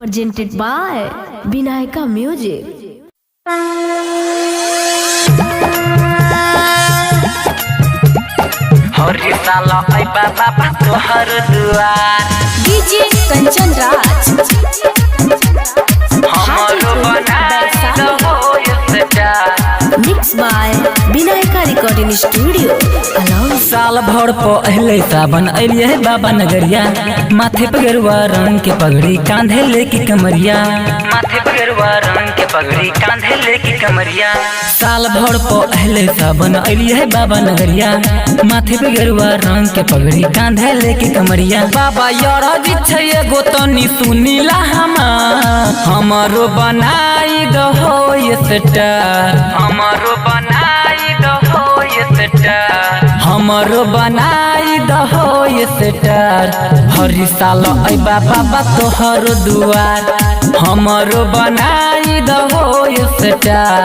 Presented by Vinayaka Music. हरी साला आई बाबा तोहर दुआर DJ Kanchan Raj. हमरो बनाई दहो star Mixed by Vinayaka Recording Studio. Along साल भर पहले सावन अलिए बाबा नगरिया, माथे पे गेरुआ रंग के पगड़ी कांधे लेके कमरिया। माथे पे गेरुआ रंग के पगड़ी कांधे लेके कमरिया। साल भर पहले सावन अलिए बाबा नगरिया, माथे पे गेरुआ रंग के पगड़ी कांधे लेके कमरिया। बाबा यार जिछे एगो तनी सुनीला हमारो बनाई दहो स्टार, हमरो बनाई दहो स्टार, हमरो बनाई दहो स्टार। हरी साल आई बाबा तोहर दुआर, हमरो बनाई दहो स्टार।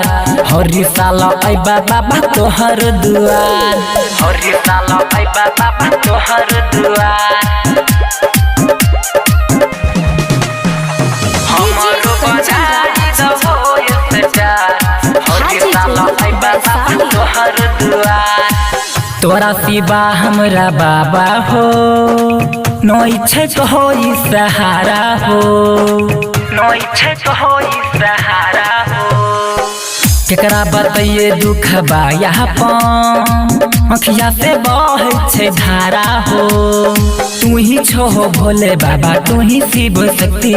हरी साल आई बाबा तोहर दुआर, हरी साला आई बाबा तोहर दुआर। हमरो बनाई दहो स्टार, हरी साला आई बाबा तोहर दुआर। तोरा सिवा हमरा बाबा हो, नई छै कहो ई सहारा हो। नई छै कहो ई सहारा हो, केकरा बताइए दुख बा यहाँ अखिया से बहे छै धारा हो। तू ही छो हो भोले बाबा, तू ही शिव शक्ति,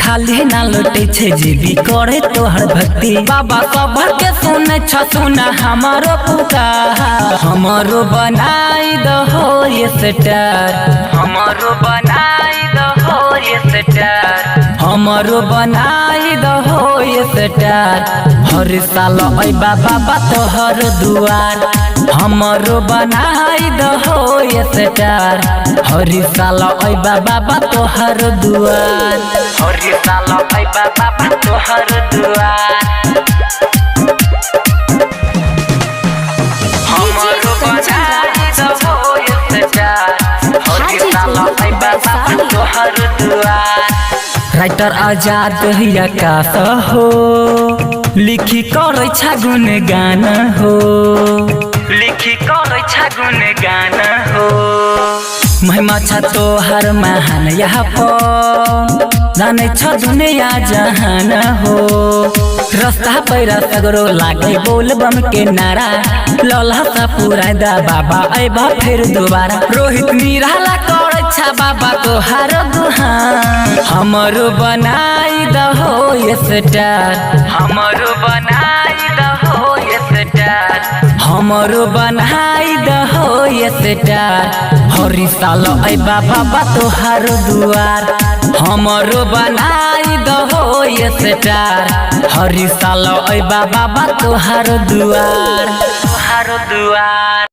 खाली ना लौटे छै जीवी करे तोहर भक्ति। बाबा सब के सुने छ सुना हमारो पुकार, हमारो बनाई दहो स्टार, हमरो बनाई दहो स्टार, हमारो बनाई दहो स्टार। हर साल आई बाबा तोहर दुआर, हमारो बनाई दहो स्टार। हर साल आई बाबा तोहर दुआर, हरी साला आई बाबा तोहर दुआर। हमरो बनाई दहो स्टार, हरी साला आई बाबा तोहर दुआर। राइटर आजाद हिया कास हो, लिखी करे छ गुणगान हो। लिखी करे छ गुणगान हो, महिमा छ तोहर महान यहाँ पर, जाने छ दुनिया जहान हो। रास्ता पैरा सगरो लागे बोल बम के नारा, लल्हा सा पूरा दा बाबा अबा फिर दोबारा। रोहित निराला करे छ बाबा तोहर गुहार, हमरो बनाई दहो स्टार, हमरो बनाई दहो स्टार, हमरो बनाई दहो स्टार। हरी साल आई बाबा तोहर दुआर, हमरो बनाई दहो स्टार। हरी साल आई बाबा तोहर दुआर, तोहर दुआर।